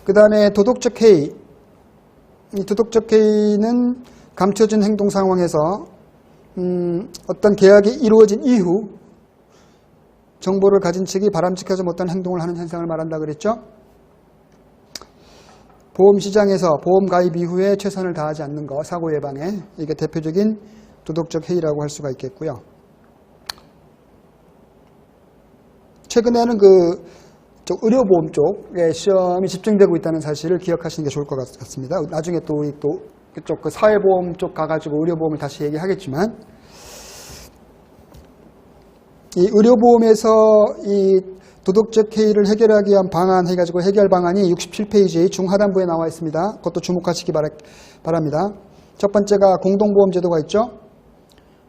그 다음에 도덕적 해이. 이 도덕적 해이는 감춰진 행동 상황에서 어떤 계약이 이루어진 이후 정보를 가진 측이 바람직하지 못한 행동을 하는 현상을 말한다 그랬죠. 보험시장에서 보험 가입 이후에 최선을 다하지 않는 것, 사고 예방에, 이게 대표적인 도덕적 해이라고 할 수가 있겠고요. 최근에는 의료보험 쪽에 시험이 집중되고 있다는 사실을 기억하시는 게 좋을 것 같습니다. 나중에 또 우리 또 그쪽 사회보험 쪽 가가지고 의료보험을 다시 얘기하겠지만, 이 의료보험에서 이 도덕적 해이를 해결하기 위한 방안 해가지고 해결 방안이 67페이지 중하단부에 나와 있습니다. 그것도 주목하시기 바랍니다. 첫 번째가 공동보험 제도가 있죠.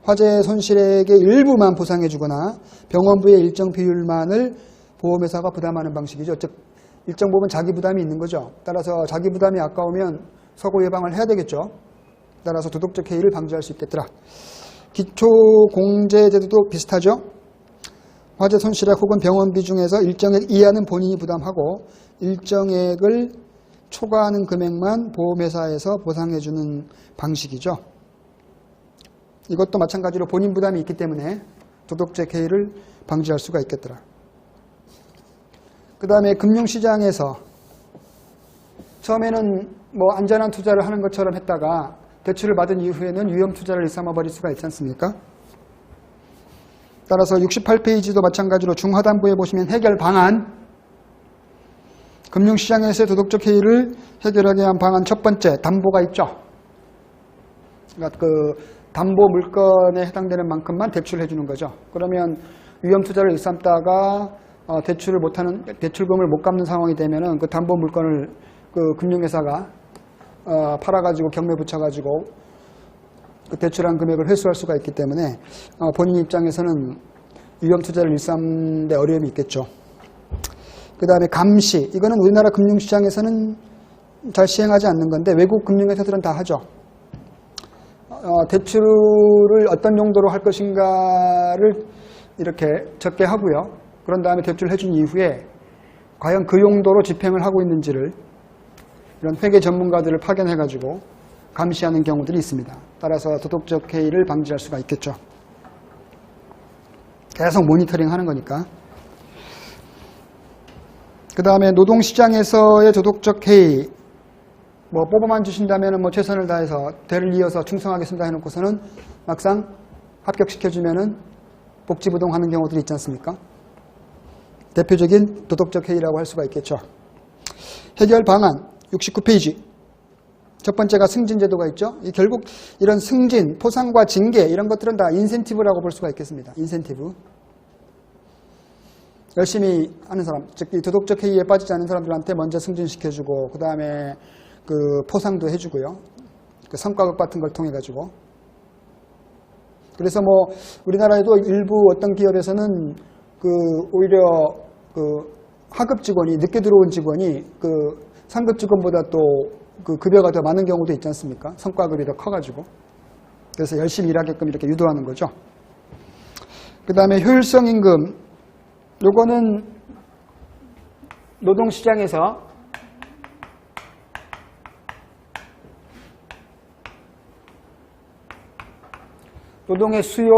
화재 손실액의 일부만 보상해주거나 병원부의 일정 비율만을 보험회사가 부담하는 방식이죠. 즉 일정 부분 자기 부담이 있는 거죠. 따라서 자기 부담이 아까우면 사고 예방을 해야 되겠죠. 따라서 도덕적 해이를 방지할 수 있겠더라. 기초공제제도도 비슷하죠. 화재 손실액 혹은 병원비 중에서 일정액 이하는 본인이 부담하고 일정액을 초과하는 금액만 보험회사에서 보상해주는 방식이죠. 이것도 마찬가지로 본인 부담이 있기 때문에 도덕적 해이를 방지할 수가 있겠더라. 그 다음에 금융시장에서 처음에는 뭐 안전한 투자를 하는 것처럼 했다가 대출을 받은 이후에는 위험 투자를 일삼아 버릴 수가 있지 않습니까? 따라서 68페이지도 마찬가지로 중하단부에 보시면 해결 방안, 금융시장에서의 도덕적 해이를 해결하기 위한 방안 첫 번째, 담보가 있죠. 그러니까 그 담보 물건에 해당되는 만큼만 대출해 주는 거죠. 그러면 위험 투자를 일삼다가 대출을 못하는, 대출금을 못 갚는 상황이 되면은 그 담보 물건을 그 금융회사가 팔아가지고 경매 붙여가지고 그 대출한 금액을 회수할 수가 있기 때문에 본인 입장에서는 위험 투자를 일삼는데 어려움이 있겠죠. 그 다음에 감시, 이거는 우리나라 금융시장에서는 잘 시행하지 않는 건데 외국 금융회사들은 다 하죠. 대출을 어떤 용도로 할 것인가를 이렇게 적게 하고요. 그런 다음에 대출을 해준 이후에 과연 그 용도로 집행을 하고 있는지를 이런 회계 전문가들을 파견해가지고 감시하는 경우들이 있습니다. 따라서 도덕적 해이를 방지할 수가 있겠죠. 계속 모니터링 하는 거니까. 그 다음에 노동시장에서의 도덕적 해이, 뭐 뽑아만 주신다면 뭐 최선을 다해서 대를 이어서 충성하겠습니다 해놓고서는 막상 합격시켜주면은 복지부동하는 경우들이 있지 않습니까? 대표적인 도덕적 해이라고 할 수가 있겠죠. 해결 방안 69페이지. 첫 번째가 승진제도가 있죠. 결국 이런 승진, 포상과 징계 이런 것들은 다 인센티브라고 볼 수가 있겠습니다. 인센티브. 열심히 하는 사람, 즉 도덕적 해이에 빠지지 않는 사람들한테 먼저 승진시켜주고 그 다음에 그 포상도 해주고요. 그 성과급 같은 걸 통해 가지고. 그래서 뭐 우리나라에도 일부 어떤 기업에서는 그 오히려 그 하급 직원이 늦게 들어온 직원이 그 상급 직원보다 또 그 급여가 더 많은 경우도 있지 않습니까? 성과급이 더 커가지고. 그래서 열심히 일하게끔 이렇게 유도하는 거죠. 그 다음에 효율성 임금. 요거는 노동시장에서 노동의 수요,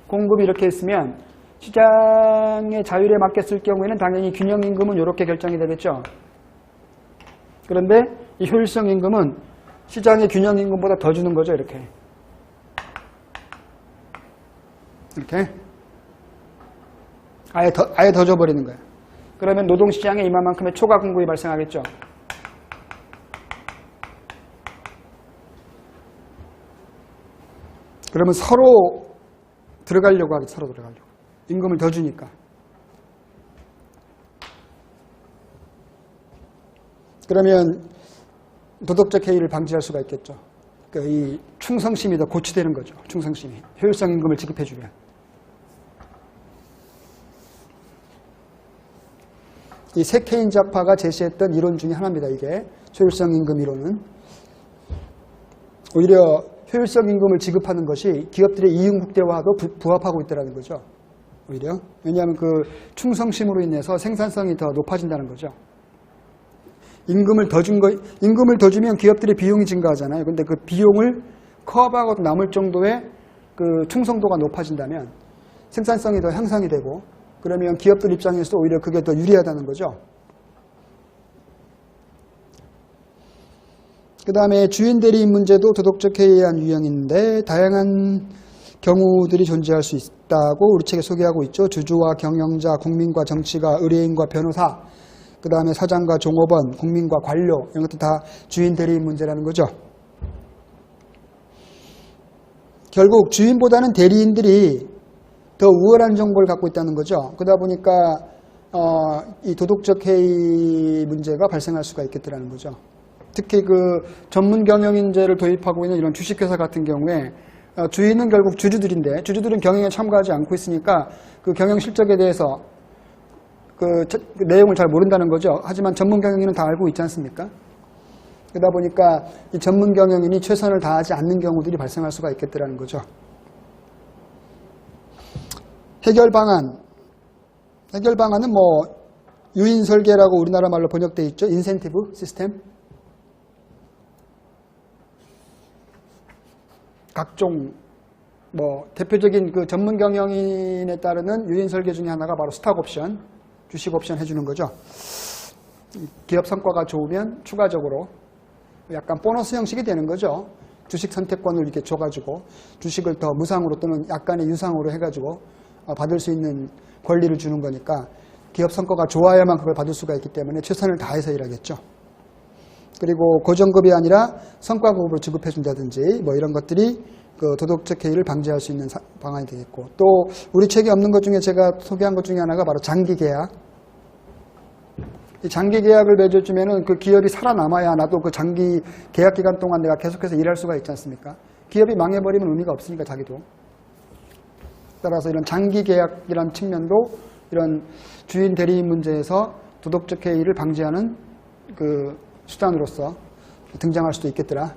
공급이 이렇게 있으면 시장의 자율에 맡겼을 경우에는 당연히 균형임금은 이렇게 결정이 되겠죠. 그런데 이 효율성 임금은 시장의 균형임금보다 더 주는 거죠. 이렇게. 이렇게. 아예 더 줘버리는 거예요. 그러면 노동시장에 이만큼의 초과 공급이 발생하겠죠. 그러면 서로 들어가려고 하겠죠. 서로 들어가려고. 임금을 더 주니까. 그러면 도덕적 해이를 방지할 수가 있겠죠. 그러니까 이 충성심이 더 고취되는 거죠. 충성심이. 효율성 임금을 지급해주면. 이 세케인자파가 제시했던 이론 중에 하나입니다. 이게 효율성 임금 이론은. 오히려 효율성 임금을 지급하는 것이 기업들의 이윤 극대화도 부합하고 있다는 거죠. 오히려. 왜냐하면 그 충성심으로 인해서 생산성이 더 높아진다는 거죠. 임금을 더 주면 기업들의 비용이 증가하잖아요. 근데 그 비용을 커버하고 남을 정도의 그 충성도가 높아진다면 생산성이 더 향상이 되고 그러면 기업들 입장에서도 오히려 그게 더 유리하다는 거죠. 그 다음에 주인 대리인 문제도 도덕적 해이에 의한 유형인데 다양한 경우들이 존재할 수 있다고 우리 책에 소개하고 있죠. 주주와 경영자, 국민과 정치가, 의뢰인과 변호사, 그 다음에 사장과 종업원, 국민과 관료 이런 것도 다 주인 대리인 문제라는 거죠. 결국 주인보다는 대리인들이 더 우월한 정보를 갖고 있다는 거죠. 그러다 보니까 이 도덕적 해이 문제가 발생할 수가 있겠더라는 거죠. 특히 그 전문 경영인제를 도입하고 있는 이런 주식회사 같은 경우에 주인은 결국 주주들인데 주주들은 경영에 참가하지 않고 있으니까 그 경영 실적에 대해서 그 내용을 잘 모른다는 거죠. 하지만 전문 경영인은 다 알고 있지 않습니까? 그러다 보니까 이 전문 경영인이 최선을 다하지 않는 경우들이 발생할 수가 있겠더라는 거죠. 해결 방안은 뭐 유인 설계라고 우리나라 말로 번역되어 있죠. 인센티브 시스템. 각종 뭐 대표적인 그 전문 경영인에 따르는 유인 설계 중에 하나가 바로 스탁 옵션, 주식 옵션 해주는 거죠. 기업 성과가 좋으면 추가적으로 약간 보너스 형식이 되는 거죠. 주식 선택권을 이렇게 줘가지고 주식을 더 무상으로 또는 약간의 유상으로 해가지고 받을 수 있는 권리를 주는 거니까 기업 성과가 좋아야만 그걸 받을 수가 있기 때문에 최선을 다해서 일하겠죠. 그리고 고정급이 아니라 성과급으로 지급해준다든지 뭐 이런 것들이 그 도덕적 해이를 방지할 수 있는 방안이 되겠고 또 우리 책에 없는 것 중에 제가 소개한 것 중에 하나가 바로 장기 계약. 이 장기 계약을 맺어주면은 그 기업이 살아남아야 나도 그 장기 계약 기간 동안 내가 계속해서 일할 수가 있지 않습니까? 기업이 망해버리면 의미가 없으니까 자기도. 따라서 이런 장기 계약이라는 측면도 이런 주인 대리인 문제에서 도덕적 해이를 방지하는 그 수단으로서 등장할 수도 있겠더라.